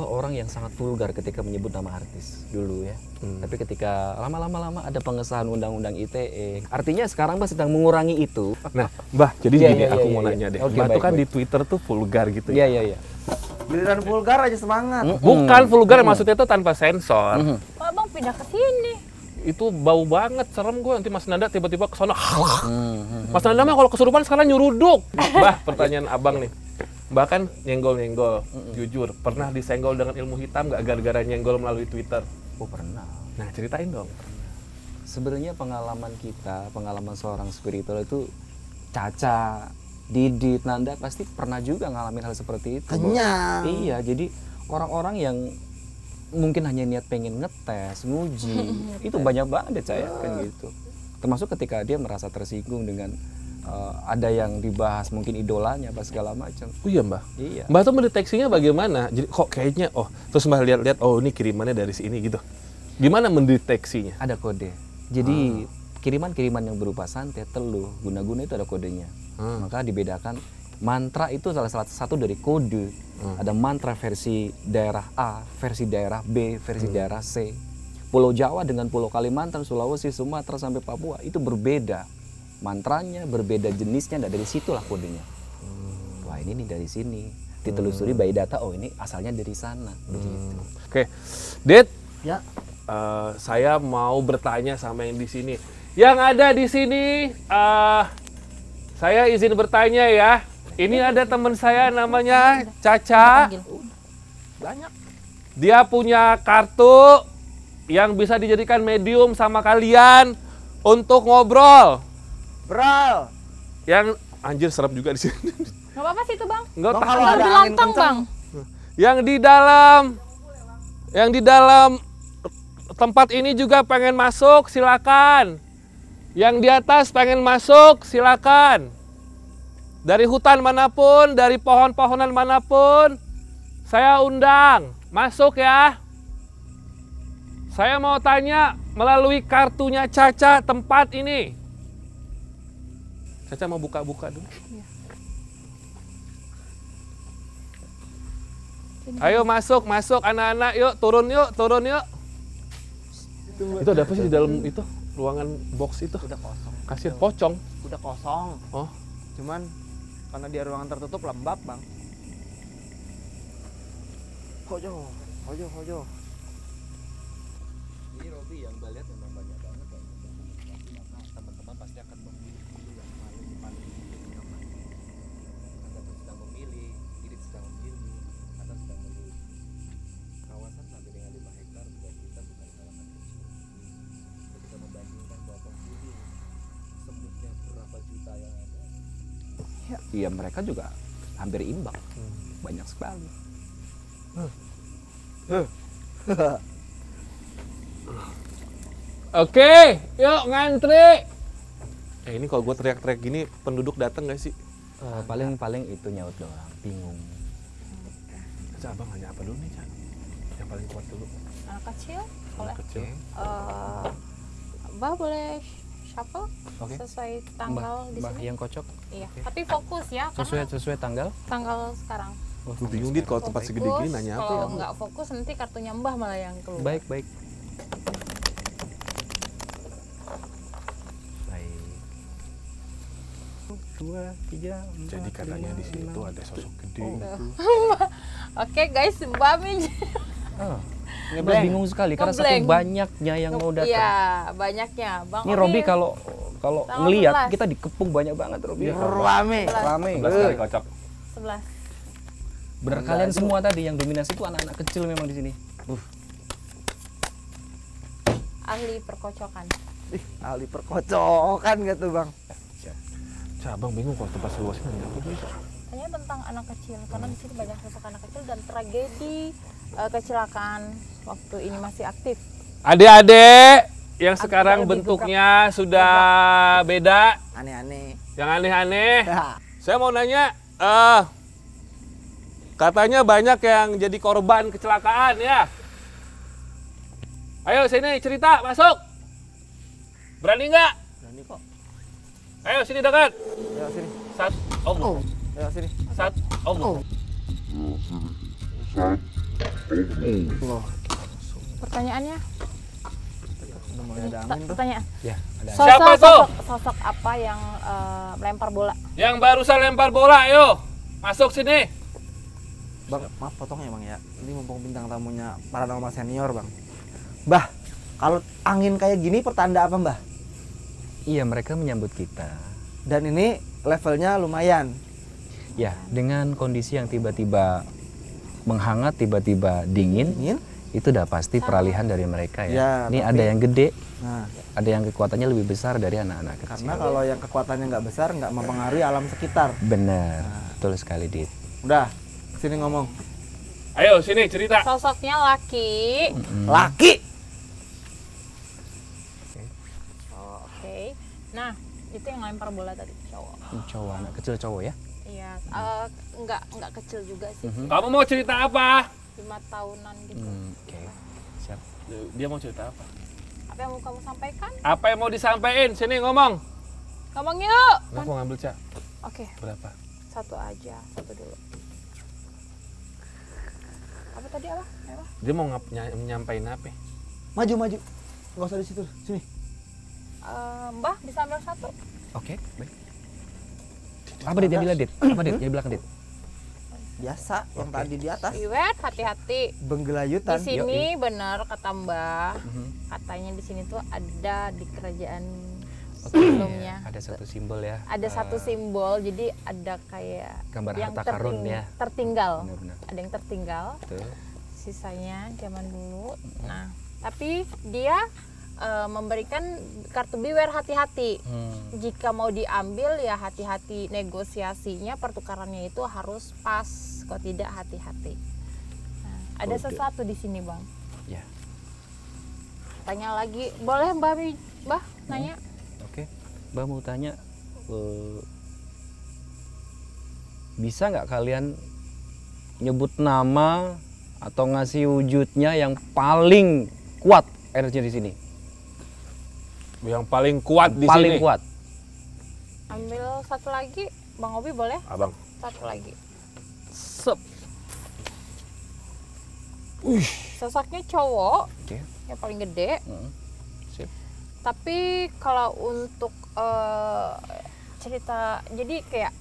orang yang sangat vulgar ketika menyebut nama artis dulu ya. Tapi ketika lama-lama ada pengesahan undang-undang ITE, artinya sekarang Mbah sedang mengurangi itu. Nah, Mbah, jadi Iya, gini iya, aku iya, mau iya. nanya deh. Oke, Mbah tuh baik, kan baik. di Twitter tuh vulgar gitu Iya. ya. Giliran vulgar aja semangat. Bukan vulgar, maksudnya itu tanpa sensor. Kok Abang pindah ke sini? Itu bau banget, serem gue. Nanti Mas Nanda tiba-tiba ke sono. Mas Nanda mah kalau kesurupan sekarang nyuruduk. Mbah, pertanyaan abang nih. Mbah kan nyenggol-nyenggol, jujur. Pernah disenggol dengan ilmu hitam nggak gara-gara nyenggol melalui Twitter? Oh pernah. Nah, ceritain dong. Sebenarnya pengalaman seorang spiritual itu Caca, Didit, Nanda pasti pernah juga ngalamin hal seperti itu. Kenyang. Iya, jadi orang-orang yang mungkin hanya niat pengen ngetes, nguji, itu banyak banget saya kan gitu. Termasuk ketika dia merasa tersinggung dengan ada yang dibahas mungkin idolanya apa segala macam. Oh iya Mbah? Iya. Mbah tuh mendeteksinya bagaimana? Jadi kok kayaknya, terus Mbah lihat-lihat, ini kirimannya dari sini gitu. Gimana mendeteksinya? Ada kode. Jadi kiriman-kiriman yang berupa santet, teluh, guna-guna itu ada kodenya. Maka dibedakan. Mantra itu salah satu dari kode. Ada mantra versi daerah A, versi daerah B, versi daerah C. Pulau Jawa dengan Pulau Kalimantan, Sulawesi, Sumatera sampai Papua itu berbeda. Mantranya berbeda jenisnya, dari situlah kodenya. Wah ini nih dari sini. Ditelusuri by data, ini asalnya dari sana. Begitu. Oke, Dit. Ya. Saya mau bertanya sama yang di sini. Yang ada di sini, saya izin bertanya ya. Ini ada teman saya namanya Caca. Banyak. Dia punya kartu yang bisa dijadikan medium sama kalian untuk ngobrol. Bral. Yang anjir serem juga di sini. Gak apa-apa sih itu Bang. Enggak Bang, tahu. kalau Baru ada di angin lontong kencang. Bang. Yang di dalam tempat ini juga pengen masuk, silakan. Yang di atas pengen masuk, silakan. dari hutan manapun, dari pohon-pohonan manapun, saya undang masuk ya. Saya mau tanya melalui kartunya Caca tempat ini. Caca mau buka-buka dulu. Ayo masuk anak-anak, yuk turun yuk. Itu ada apa sih di dalam itu ruangan box itu? Udah kosong. Kasir pocong. Udah kosong. Oh, Cuman karena dia ruangan tertutup lembab, Bang. Hojo. Ini Robi yang lihat memang banyak banget yang maka teman-teman pasti akan memilih dulu yang paling nyaman. Anda tuh sedang memilih, Irit sedang memilih, Anda sedang memilih. Kawasan sampai dengan 5 hektar buat kita bukan kawasan kecil. Ketika membandingkan bahwa penghuni semutnya berapa juta yang ada, iya mereka juga hampir imbang, banyak sekali. oke, yuk ngantri. Ini kalau gue teriak-teriak gini, penduduk datang nggak sih? Paling itu nyaut doang, bingung. Caca, abang nanya apa dulu nih, Caca? Yang paling kuat dulu. Anak kecil boleh. Kecil. Mbah boleh shuffle Oke. sesuai tanggal di Mbah sini. yang kocok Iya. Tapi fokus ya, karena sesuai tanggal. tanggal sekarang. Gue bingung dit kalau tempat segede gini nanya apa ya? Kalau nggak fokus nanti kartunya Mbah malah yang keluar. Baik. Baik. Dua, tiga, empat, Jadi katanya lima, di sini enam. tuh ada sosok gede. Oke guys, Mbah Min. Mbak bingung sekali karena saking Ngeblank. banyaknya yang mau datang. Iya, banyaknya. Bang Ini Obi, Robi kalau Tanggal ngelihat 11. kita dikepung banyak banget Robi. Rame. 11 kali kocok. 11. Benar kalian semua tadi yang dominasi itu anak-anak kecil memang di sini. Ahli perkocokan. Ih, ahli perkocokan gitu, Bang. Caca, abang bingung kalau tempat seluas ini nanya apa gitu. Tanya tentang anak kecil karena di sini banyak sosok anak kecil dan tragedi kecelakaan waktu ini masih aktif. Adik-adik yang Agak sekarang lebih bentuknya sudah beda, Aneh-aneh. yang aneh-aneh. Saya mau nanya, katanya banyak yang jadi korban kecelakaan ya. Ayo sini cerita, masuk. Berani nggak? Berani kok. Ayo sini dekat. Ya sini. Sat, oh, Ya sini. sat, oh. Pertanyaannya? Udah mulai ada angin tuh. Pertanyaan. Ya, ada. Siapa tuh? Sosok apa yang melempar bola? Yang barusan lempar bola, ayo masuk sini. Bang, maaf potongnya, Bang ya. Ini mumpung bintang tamunya paranormal senior, Bang. Mbah, kalau angin kayak gini pertanda apa, Mbah? Iya, mereka menyambut kita. Dan ini levelnya lumayan. Ya, dengan kondisi yang tiba-tiba menghangat, tiba-tiba dingin, Dingin. itu udah pasti peralihan dari mereka ya. Ya, Ini tapi- ada yang gede, Nah, ada yang kekuatannya lebih besar dari anak-anak kecil. karena kalau yang kekuatannya nggak besar nggak mempengaruhi alam sekitar. Bener, betul sekali Dit. Udah, sini ngomong. Ayo sini cerita. Sosoknya laki. Laki. Oke. Nah, itu yang lempar bola tadi cowok. Cowok, anak kecil cowok ya. Iya, enggak kecil juga sih. Kamu mau cerita apa? 5 tahunan gitu. Oke, siap. Dia mau cerita apa? Apa yang mau kamu sampaikan? Apa yang mau disampaikan? Sini ngomong. Ngomong yuk. Aku ngambil Cak. Oke, Berapa? satu aja, satu dulu. Apa tadi apa? Apa? Dia mau menyampaikan apa? Maju, maju. Nggak usah di situ. Sini. Mbah bisa ambil satu? Oke, baik. Apa Dit yang bilang Dit? Apa Dit? Yang di belakang Dit? Biasa yang tadi di atas. Iwet, hati-hati. Di Benggelayutan. sini benar kata Mbah. Katanya di sini tuh ada di kerajaan sebelumnya. Ada satu simbol ya. Ada satu simbol, jadi ada kayak Gambar yang harta karun ya. tertinggal. Benar-benar. Ada yang tertinggal. Betul. Sisanya zaman dulu. Nah, tapi dia memberikan kartu beware, hati-hati. Jika mau diambil ya hati-hati, negosiasinya pertukarannya itu harus pas, kalau tidak hati-hati. Nah, ada Kode. sesuatu di sini, Bang. Ya. Tanya lagi, boleh Mbak Mbah nanya? Oke. Mbak mau tanya bisa nggak kalian nyebut nama atau ngasih wujudnya yang paling kuat energinya di sini? Yang paling kuat di Paling sini. kuat. Ambil satu lagi, Bang Obi boleh? Abang. Satu lagi. Sep. Sosoknya cowok, Oke. yang paling gede. Sip. Tapi kalau untuk cerita, jadi kayak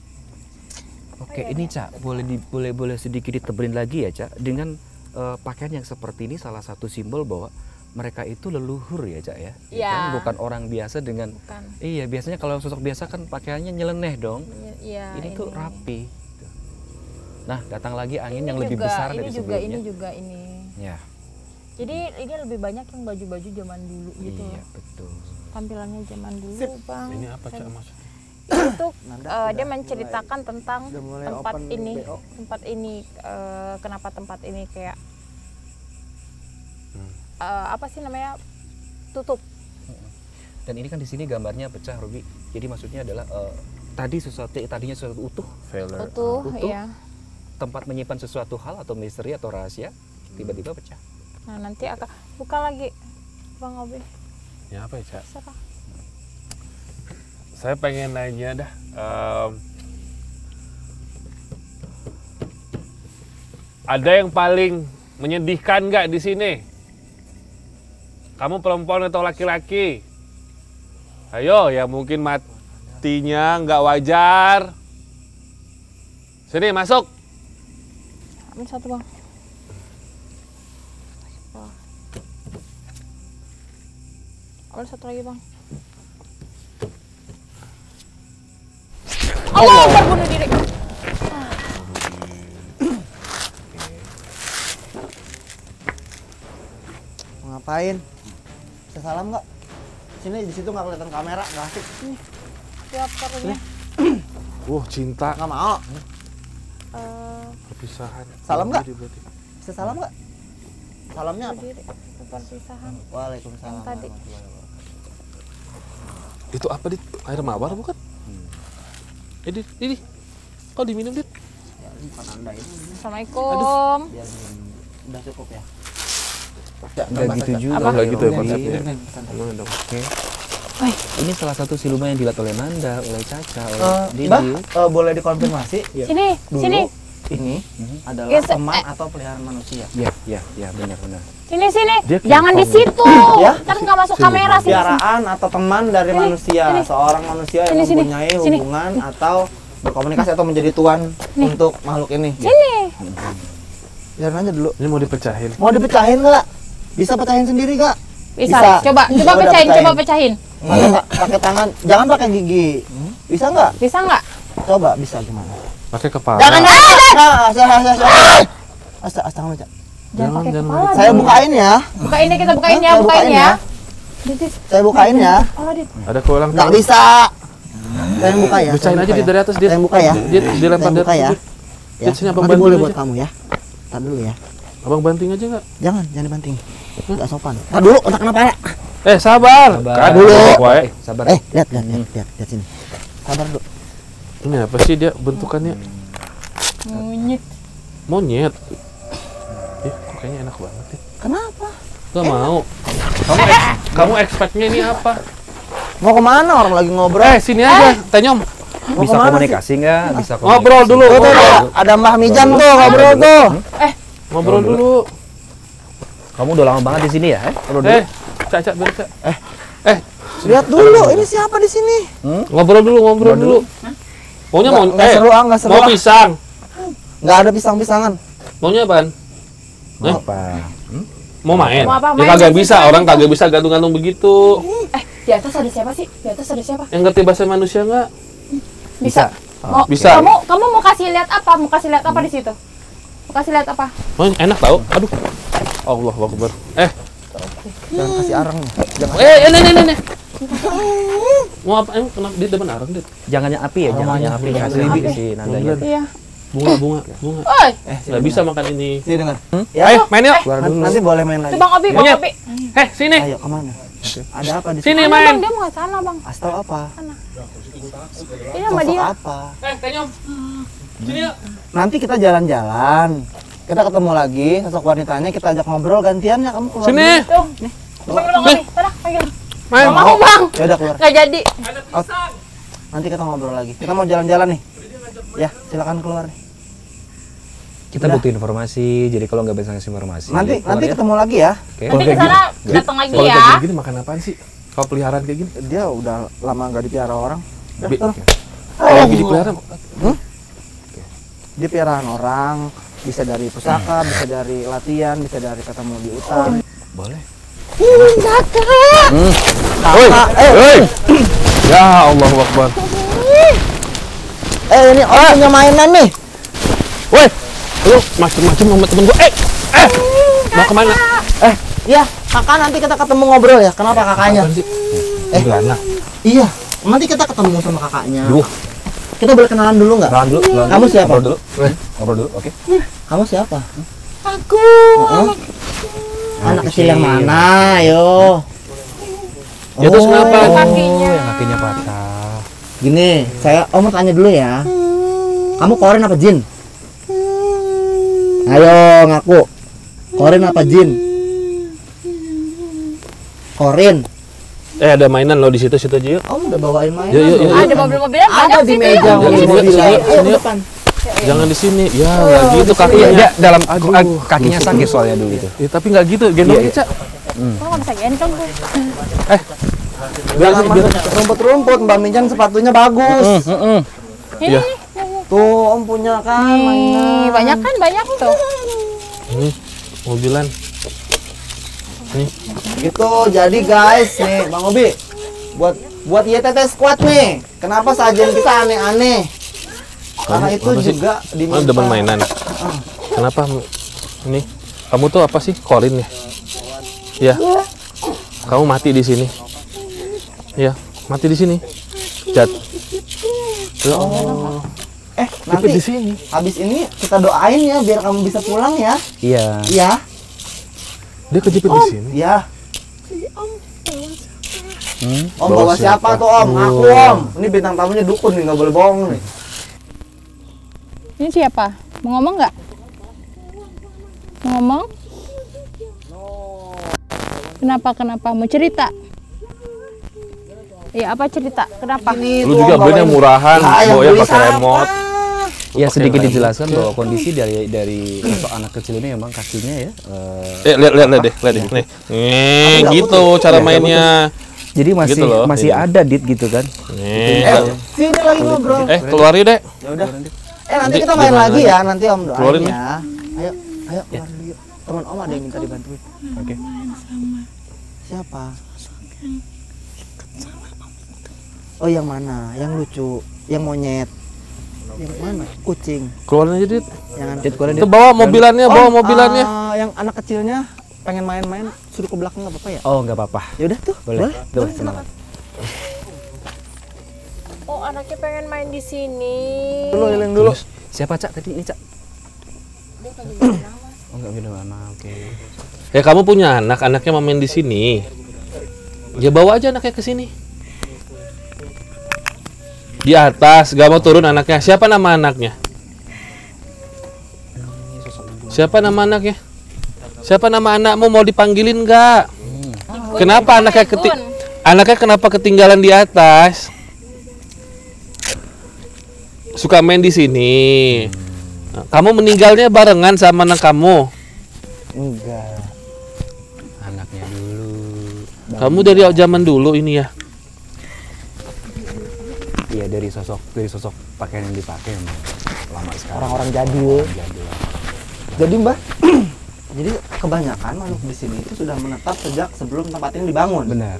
Oke, ini Cak, boleh sedikit ditebelin lagi ya Cak, dengan pakaian yang seperti ini salah satu simbol bahwa mereka itu leluhur ya Cak ya. Iya. Kan bukan orang biasa dengan bukan. Iya, biasanya kalau sosok biasa kan pakaiannya nyeleneh dong. Iya, Ini tuh rapi. Nah, datang lagi angin yang lebih juga, besar ini dari juga, sebelumnya. Ini juga ini. Ya. Jadi ini lebih banyak yang baju-baju zaman dulu gitu. Iya, betul. Tampilannya zaman dulu, Bang. Ini apa Cak maksudnya? Itu Nanda dia udah menceritakan tentang udah mulai tempat open ini, BO. kenapa tempat ini kayak apa sih namanya, tutup. Dan ini kan di sini gambarnya pecah, Robi. Jadi maksudnya adalah tadinya sesuatu utuh, Failure. Utuh, Utuh. ya. tempat menyimpan sesuatu hal atau misteri atau rahasia, tiba-tiba pecah. Nah nanti akan buka lagi, Bang Obi. Ya apa ya Cak? Serah. Saya pengen nanya dah. Ada yang paling menyedihkan nggak di sini? Kamu perempuan atau laki-laki? Ayo, ya mungkin matinya nggak wajar. Sini masuk. Ambil satu, Bang. Ambil satu lagi, Bang. Allah, bunuh diri. Mau ngapain? Bisa salam nggak? Sini di situ nggak kelihatan kamera, nggak asik. Siap karunya. Cinta. Nggak mau. Perpisahan. Salam nggak? Bunuh diri berarti. Bisa salam nggak? Salamnya apa? Diri. Perpisahan. Waalaikumsalam. Yang tadi. warahmatullahi wabarakatuh. Itu apa Dit? Air mawar bukan? Dit. Kau diminum Dit? Ya, ini bukan anda ini. Assalamualaikum. Biar udah cukup ya. Nggak gitu juga. Apa? Nggak gitu ya Robi. konsepnya. Emang dong. Oke. Ini salah satu siluman yang dilihat oleh Nanda, oleh Caca, oleh Mbak, Didi. boleh dikonfirmasi? Sini, Dulu sini. ini adalah Yes, teman atau peliharaan manusia. Ya, benar. Sini. Dia kayak Jangan di kamu. situ. Ya? Ntar nggak masuk kamera sini. Peliharaan atau teman dari manusia, seorang manusia yang Sini. mempunyai Sini. hubungan atau berkomunikasi atau menjadi tuan untuk makhluk ini. Sini. Biarin aja dulu. Ini mau dipecahin. Mau dipecahin nggak? Bisa pecahin sendiri nggak? Bisa. Coba Ya udah, pecahin, coba pecahin. Pakai tangan, jangan pakai gigi. Bisa nggak? Bisa nggak? Coba bisa gimana? Pakai kepala. Jangan. Astagfirullah. Jangan pakai kepala. Saya bukain ya. Bukain ya, kita bukain ya, Saya bukain ya. Saya bukain ya. Oh, Dit. Ada kue ulang Nggak tahun. bisa. Saya yang buka ya. Pecahin saya aja buka Dit ya. dari atas Dit. Saya yang buka ya. Dit dilempar Saya dari buka ya. atas. Ya. Dit, sini abang Nanti banting boleh aja. buat kamu ya. Tar dulu ya. Abang banting aja nggak? Jangan dibanting. Nggak sopan. Tar dulu, otak kenapa ya? Sabar. Kan dulu. Wae. Sabar. Lihat sini. Sabar dulu. Ini apa sih dia bentukannya? Monyet. Monyet. Kok kayaknya enak banget ya. Kenapa? Gak mau. Kamu expect-nya ini apa? Mau kemana orang lagi ngobrol? Sini aja, Tenyom. Mau Bisa kemana komunikasi nggak? Bisa Ngobrol dulu. Tuh, ada Mbah Mijan tuh ngobrol tuh. Ngobrol dulu. Kamu udah lama banget di sini ya? Ngobrol dulu. Caca, biar Cak. Lihat dulu, ini siapa di sini? Ngobrol dulu. Maunya mau Nggak seru ah, nggak seru mau ah. pisang. Nggak ada pisang-pisangan. Maunya apaan? Mau apa? Mau main? Mau apa? Ya Main kagak aja, bisa, main orang aja. kagak bisa gantung-gantung begitu. Di atas ada siapa sih? Di atas ada siapa? Yang ngerti bahasa manusia nggak? Bisa. Oh, Bisa. Kamu mau kasih lihat apa? Mau kasih lihat apa di situ? Mau kasih lihat apa? Oh, enak tau? Aduh. Allah Akbar. Jangan kasih arang nih. Nih. Mau apa? Kenapa dia depan arang, Dit? Jangan yang api ya, jangan yang api. Kasih bibi si Nandanya. Iya. Bunga. Oi, Nggak bisa makan ini. Sini dengar. Ayo, main yuk. Nanti boleh main lagi. itu Bang Obi, Bang Monyet. Obi. Sini. Ayo kemana? Ada apa di Sini Bang, main. dia mau ke sana, Bang. Astau apa? Ini sama Sosok dia. apa? Tenyom. Nanti kita jalan-jalan. Kita ketemu lagi sosok wanitanya, kita ajak ngobrol gantian ya, kamu keluar. Sini. Tuh, nih. Panggil Bang Obi, sana panggil. Main. Nggak mau Bang, Ya udah keluar. nggak jadi. Nanti kita ngobrol lagi. Kita mau jalan-jalan nih. Ya, silakan keluar nih. Kita butuh informasi, jadi kalau nggak bisa ngasih informasi. Nanti keluar ya. ketemu lagi ya. Oke. Nanti ke sana datang lagi Kalau ya. kayak gini makan apaan sih? Kalau peliharaan kayak gini? Dia udah lama nggak dipelihara orang. Bi- Kalau dipelihara Dia piaraan orang, bisa dari pusaka, bisa dari latihan, bisa dari ketemu di hutan. Boleh. Hei. Ya Allahu Akbar. Ini orang punya mainan nih. Woi, lu macem-macem sama temen gua. Mau kemana? Ya, kakak nanti kita ketemu ngobrol ya. Kenapa kakaknya? Gimana? Iya, nanti kita ketemu sama kakaknya. Duh. Kita boleh kenalan dulu nggak? Kenalan dulu. Kamu siapa? Ngobrol dulu. Ngobrol dulu. Oke. Kamu siapa? Aku. Anak kecil yang mana? Ayo. Ya terus kenapa? Kakinya. Yang kakinya patah. Gini, Om mau tanya dulu ya. Kamu korin apa jin? Ayo ngaku. Korin apa jin? Korin. Ada mainan lo di situ-situ aja yuk. Om udah bawain mainan. Yuk, yuk, loh. yuk. Ada mobil-mobilan Ada banyak di sih. meja Yuk, mobil-mobilan. sini, Ayo sini, ke yuk. depan. Jangan di sini. Ya, nggak gitu kakinya. Dia dalam Aduh. kakinya sakit soalnya dulu itu. Ya, tapi nggak gitu, gendong Iya, Ica. Kamu nggak bisa gendong tuh. Jangan masuk rumput-rumput, Mbak Minjan sepatunya bagus. Ini, Iya. Tuh Om punya kan mainan. banyak kan banyak tuh. Ini mobilan. Gitu, jadi guys, nih Bang Obi, buat YTT Squad nih, kenapa sajian kita aneh-aneh? Karena itu apa sih? juga Mana demen mainan? Kenapa? Ini kamu tuh apa sih? Korin ya? Ya. Kamu mati di sini. Ya, mati di sini. Jat. Ya Allah. Nanti di sini. habis ini kita doain ya biar kamu bisa pulang ya. Iya. Iya, Dia kejepit di sini. iya. Om Bawa bawa siapa siapa? tuh Om? Aku Om. Ini bintang tamunya dukun nih, nggak boleh bohong nih. Ini siapa? Mau ngomong nggak? Mau ngomong? Kenapa? Mau cerita? Iya, apa cerita? Kenapa? Ini Lu tuh, juga Om, belinya bawain. murahan, Ah, yang bawanya beli pakai siapa? remote. Ya sedikit dijelaskan bahwa kondisi dari sosok anak kecil ini memang kakinya ya. Lihat deh. Nih. Gitu cara mainnya. Jadi masih Gitu loh, masih ini. ada dit gitu kan. Nih. Sini lagi ngobrol. Keluarin deh. Ya udah. Nanti Nanti kita main gimana lagi lagi? ya, nanti Om doain Keluarin ya. Ayo keluar dulu yuk. Teman Om ada yang minta dibantuin. Oke. Siapa? Oh yang mana? Yang lucu, yang monyet. Yang mana? Kucing. Keluarin aja, Dit. Yang Dit, keluarin, Dit. Itu bawa mobilannya, bawa mobilannya. Yang anak kecilnya pengen main-main suruh ke belakang nggak apa-apa ya? Oh, nggak apa-apa. Ya udah tuh. Boleh. Tuh, semangat. Oh, anaknya pengen main di sini. Dulu keliling dulu. Siapa Cak tadi ini Cak? Oh, nggak beda nama. Oke. Ya kamu punya anak, anaknya mau main di sini. Ya bawa aja anaknya ke sini. Di atas, gak mau turun anaknya. Siapa nama anaknya? Siapa nama anaknya? Siapa nama anakmu, mau dipanggilin nggak? Kenapa anaknya kenapa ketinggalan di atas? Suka main di sini. Kamu meninggalnya barengan sama anak kamu. Enggak. Anaknya dulu. Kamu dari zaman dulu ini ya. Iya, dari sosok pakaian yang dipakai emang lama sekali. Orang-orang jadul. Jadul. Jadi Mbak, jadi kebanyakan makhluk di sini itu sudah menetap sejak sebelum tempat ini dibangun. Benar.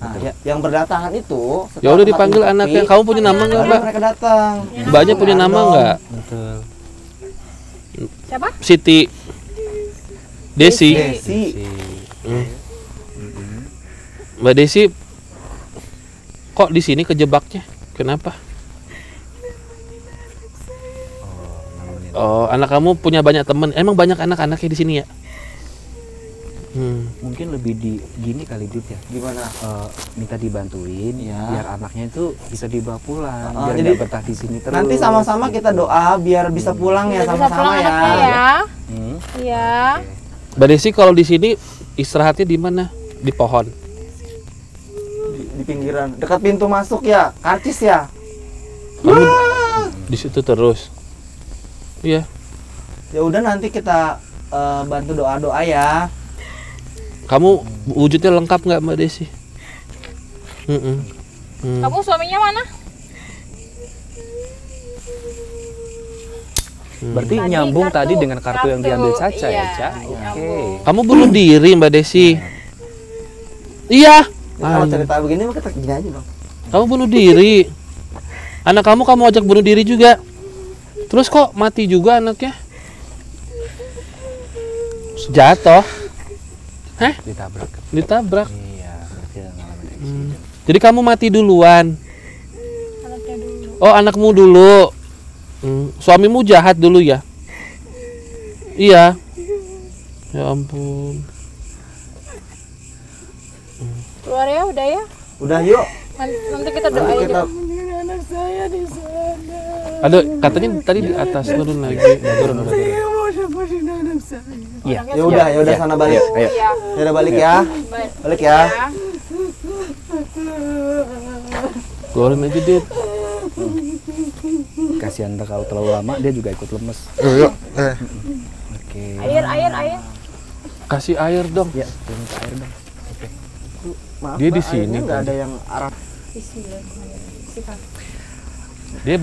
Nah, yang berdatangan itu setelah Ya udah tempat dipanggil ini sepi, anaknya. Kamu punya nama nggak, baru Mbak? mereka datang. Mbaknya punya nama nggak? Betul. Siapa? Siti. Desi. Desi. Mbak Desi. Kok di sini kejebaknya? Kenapa? Oh, anak kamu punya banyak teman. Emang banyak anak-anaknya di sini ya? Mungkin lebih di gini kali Dit ya. Gimana? Minta dibantuin Ya. biar anaknya itu bisa dibawa pulang, biar jadi nggak betah di sini terus. Nanti sama-sama kita doa biar bisa pulang ya Biar bisa sama-sama pulang ya. anaknya ya. Hmm. Iya. Mbak Desi kalau di sini istirahatnya di mana? Di pohon. Di pinggiran, dekat pintu masuk ya, karcis ya. Kamu di situ terus. Iya. Ya udah nanti kita bantu doa-doa ya. Kamu wujudnya lengkap nggak Mbak Desi? Kamu suaminya mana? Berarti Tadi nyambung kartu- tadi dengan kartu yang diambil Caca iya, ya, Ca? Oke. nyambung. Kamu bunuh diri Mbak Desi? Iya. Kalau cerita begini mah kita gini aja bang. Kamu bunuh diri. Anak kamu ajak bunuh diri juga. Terus kok mati juga anaknya? Jatuh. Hah? Ditabrak. Ditabrak. Iya, berarti ada ngalamin accident. Jadi kamu mati duluan. Anaknya dulu. Oh, anakmu dulu. Suamimu jahat dulu ya? Iya. Ya ampun. Keluar ya, udah ya. Udah yuk. Nanti kita Nanti doain. kita Ada katanya tadi di atas turun lagi. Turun. Iya. ya udah sana balik. Ayo. Iya. Ya udah balik ya. Balik ya. Keluarin aja Dit. Kasihan dah kalau terlalu lama dia juga ikut lemes. Yuk. Oke. Air. Kasih air dong. Ya, minta air dong. Maaf, Dia di Mbak, sini airnya nggak tadi. ada yang arah. Dia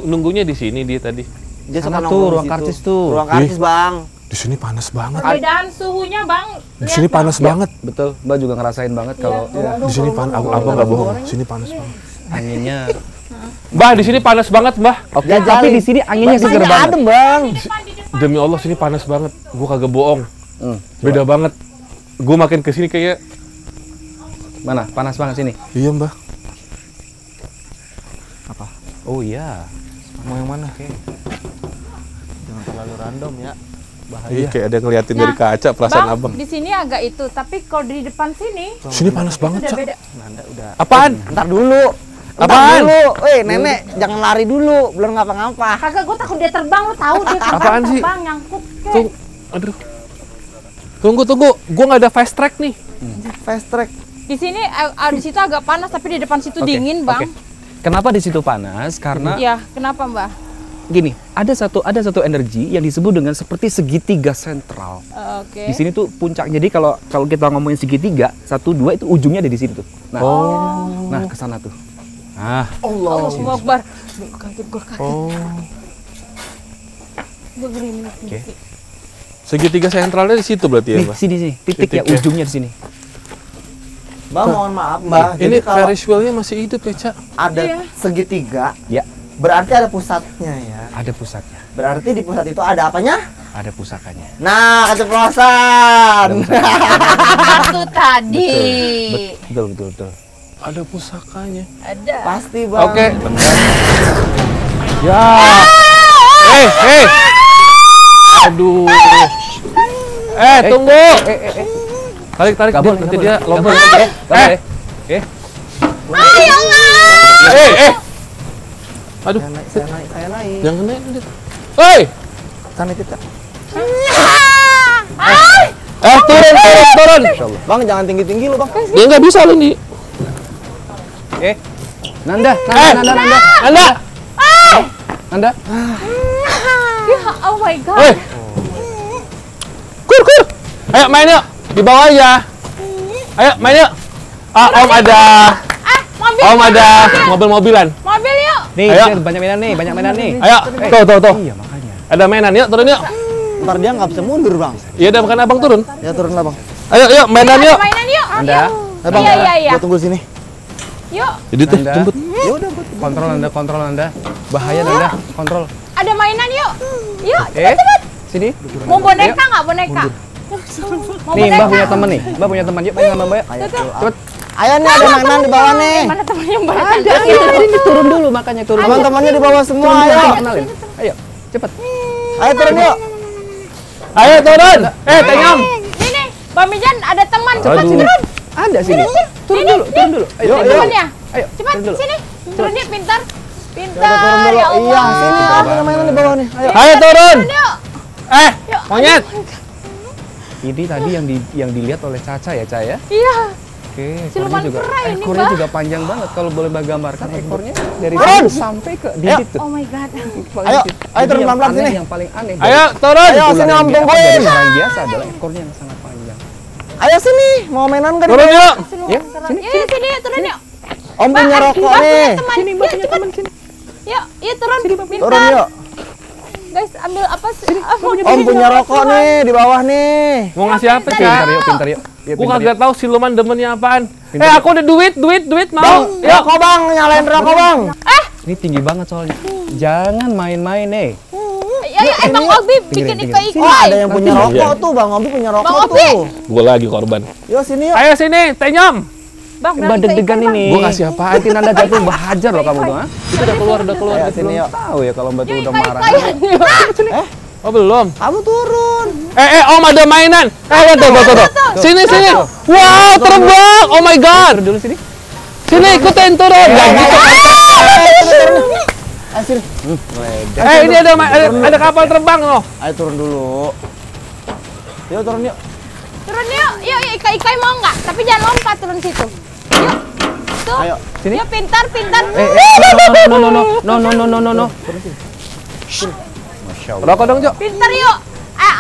nunggunya di sini dia tadi. Dia Sana suka tuh, nongkrong di ruang situ. karcis tuh. Ruang karcis bang. Di sini panas banget. Perbedaan suhunya bang. Di sini panas banget. Betul, Mbak juga ngerasain banget kalau Di sini panas. Aku nggak bohong. Di sini panas banget. anginnya. Mbah, di sini panas banget, Mbah. Oke, tapi di sini anginnya seger Masanya banget. adem bang. Demi Allah sini panas banget. Gua kagak bohong. Hmm, Beda banget. Gua makin kesini kayak Mana? Panas banget sini. Iya mbah. Oh iya. Mau yang mana? Jangan terlalu random ya. Iya kayak ada yang ngeliatin dari kaca perasaan abang. Di sini agak itu, tapi kalau di depan sini Sini panas banget udah Cak. beda. Nanda udah. apaan? Ntar dulu. Ntar Apaan? dulu. Nenek jangan lari dulu. Belum ngapa-ngapa. Kagak, gue takut dia terbang, lo tahu dia Apaan sih? terbang nyangkut kek. Tung, aduh. Tunggu. Gua nggak ada fast track nih. Fast track. Di sini di situ agak panas, tapi di depan situ Oke, dingin bang. oke. Kenapa di situ panas? Karena Iya, kenapa mbak? gini, ada satu energi yang disebut dengan seperti segitiga sentral. Oke. Di sini tuh puncak. Jadi kalau kita ngomongin segitiga, 1, 2 itu ujungnya ada di sini tuh. Nah, nah ke sana tuh. Nah, Allahu Akbar. Gue kaget. Gue gerimis. Oke. Segitiga sentralnya di situ berarti ya, nih Mbah? sini, titik ya, Titik ya. ujungnya di sini. Mbak mohon maaf mbak. Ini Jadi kalau Ferris wheel-nya masih hidup ya, Cak? ada Iya. segitiga, Ya, berarti ada pusatnya ya. ada pusatnya, Berarti di pusat itu ada apanya? ada pusakanya. Nah, keceplosan. Kartu tadi. Betul. Ada pusakanya. Ada. Pasti bang. Oke. Ya. Hei. Aduh. Tunggu. Tarik Gak Dit, boleh, nanti gak dia boleh. lompat. Gak boleh. Aduh, Saya naik. jangan naik. Dit. Hei. Sana kita. Turun. Bang jangan tinggi-tinggi lo bang. Dia nggak bisa lu nih. Nanda. Anda. Ya, oh my god. Hei. Kur. Ayo main yuk. Di bawah aja. Ayo main yuk. Om ada. Mobil. Om ada mobil-mobilan. Mobil yuk. Nih, Ayo. banyak mainan nih. Ayo. Tuh. Iya, makanya. Ada mainan yuk, turun yuk. Ntar dia nggak bisa mundur bang. Iya udah bukan abang turun. Ya turun lah bang. Ayo mainan yuk. Mainan yuk. Anda. Bang, Iya. gua tunggu sini. Yuk. Jadi tuh Anda. jemput. Ya udah. Kontrol Anda. Bahaya Anda. Kontrol. Ada mainan yuk. Yuk. Sini. Mau boneka nggak boneka? Mau Nih, Mbak boneka? punya temen nih. Mbak punya teman. Yuk, main sama Mbak. Ayo, Cepet. Ayo nih ada mainan di bawah nih. Mana temennya mbak? Ini turun dulu makanya turun. Teman-temannya di bawah semua. Ayo. Kenalin. Ayo, cepet. Ayo turun yuk. Ayo turun. Tenyam. Ini Bang Mijan ada teman, cepat Aduh. turun. Ada sini. Turun Ini, dulu, turun dulu. Ayo, Ini temannya. Ayo, Cepat turun dulu. sini. Turun yuk, pintar. Turun Pintar, dulu. ya Allah. Iya, sini ada mainan di bawah nih. Ayo. Ayo turun. Turun yuk. Yuk. Monyet. Ini tadi yang dilihat oleh Caca ya, Ca ya? Iya. Oke, Siluman kera ini, ekornya Mbak. juga panjang banget. Kalau boleh Mbak gambarkan ekornya dari Turun. sini sampai ke bibit tuh. Oh my god. Ayo, ayo turun pelan-pelan sini. Yang paling aneh. Ayo turun. Ayo sini Om Dari tungguin. orang biasa adalah ekornya yang sangat panjang. Ayo sini, mau mainan kan? Turun yuk. Siluman kera. Sini, turun yuk. Om punya rokok Bang nih. punya teman. Sini, Mbak punya teman sini. Yuk, turun. Pintar. Turun yuk. Guys, ambil apa sih? Om punya rokok nih di bawah nih. Mau ngasih apa, Ca? Pintar yuk, pintar yuk. Yuk, Gua pintar kagak tahu siluman demennya apaan. Pintar. Aku ada duit mau. Yuk, rokok bang, nyalain rokok bang. yuk. Ini tinggi banget soalnya. Jangan main-main nih. Ya, Bang Obi bikin pinggir. ikai-ikai. Oh, ada yang punya Nanti. rokok tuh, Bang Obi punya rokok Bang Obi. tuh. Gua lagi korban. Yuk sini yuk. Ayo sini, Tenyom. Bang, Mbak deg-degan ini. Gua kasih apaan? Nanti Nanda jatuh Mbak hajar loh kamu tuh, ha? Itu udah keluar Ayo sini Belum yuk. tahu ya kalau Mbak tuh Yuk, udah marah. ikai-ikaian. Oh belum. Kamu turun. Om ada mainan. Lihat tuh. Sini. Wow, terbang. Oh my god. Turun dulu sini. Sini ikutin turun. Gak gitu. Ayo sini. Ini ada kapal terbang loh. Ayo turun dulu. Yuk turun yuk. Turun yuk. Yuk, ikai-ikai mau nggak? Tapi jangan lompat turun situ. Yuk. Tuh. Ayo. Sini. Yuk, pintar. No. Rokok dong, Jo. Pintar yuk.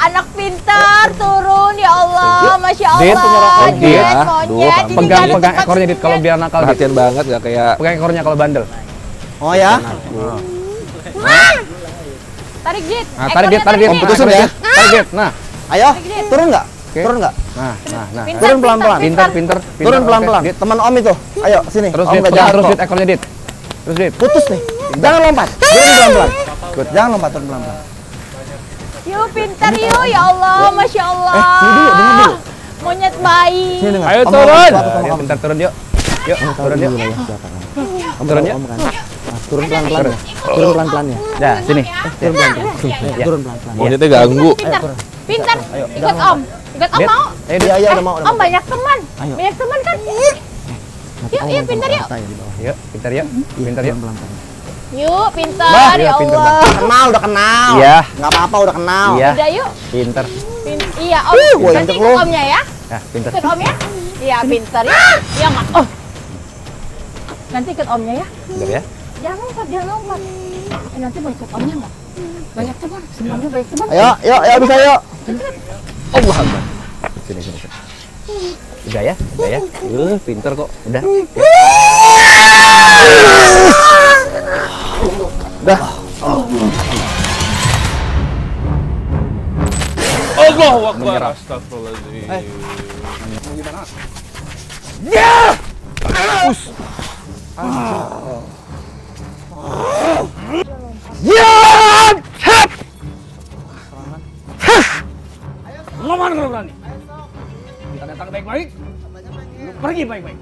Anak pintar turun ya Allah, Masya Allah. Dit, punya rokok, Dit. Monyet, monyet. Ini Pegang jangan tempat ekornya Dit kalau biar nakal Dit. Perhatian banget gak kayak Pegang ekornya kalau bandel. Oh ya. Tarik Dit. Nah, tarik Dit. Om putusin ya. Tarik Dit. Nah. Ayo, turun nggak? Oke. Turun nggak? Nah. Pintar, Turun pelan-pelan. Pintar. Turun pelan-pelan. Oke, Dit. Teman Om itu. Ayo sini. Terus Om Dit, nggak pegang jalan terus kok. Dit ekornya Dit. Terus Dit. Putus nih. Jangan lompat. Turun pelan-pelan. Jangan lompat, turun pelan-pelan. Yuk, pintar yuk ya Allah, Masya Allah. Sini dulu, dengar dulu. Monyet bayi. Sini dengar. Ayo Om turun. ngomong sesuatu sama Yuk, kamu. pintar turun yuk. Yuk, turun yuk. Om Turun tahu yuk. Om kan. Nah, turun pelan-pelan ya. Turun pelan-pelan ya. Dah, sini. Turun pelan-pelan. Turun pelan-pelan. monyetnya ganggu. Pintar. Ayo, Ikut jangan Om. Ikut Om Dit. mau. Ayo Dit. Iya, udah mau. Om banyak teman. Ayo. Banyak teman kan? Yuk, pintar yuk. Yuk, pintar yuk. Pintar yuk. Yuk, pintar Bah, ya iya, pintar, Allah. Udah kenal. Iya. Nggak apa-apa, udah kenal. Iya. Udah yuk. Pintar. Iya, Om. gua Nanti injek ikut lu. Omnya ya. Nah, pintar. Ikut Om ya. Iya, pintar ya. Iya nggak? Oh. Nanti ikut Omnya ya. Pintar ya. Jangan lompat. Nanti mau ikut Omnya nggak? Banyak teman. Semuanya banyak teman. Ayo bisa yuk. Allah Akbar. Sini. Udah ya? Pintar kok. Udah. Udah. Allahu Akbar. Astagfirullahaladzim. Ngomong kalau berani. Kita datang baik-baik. Pergi baik-baik.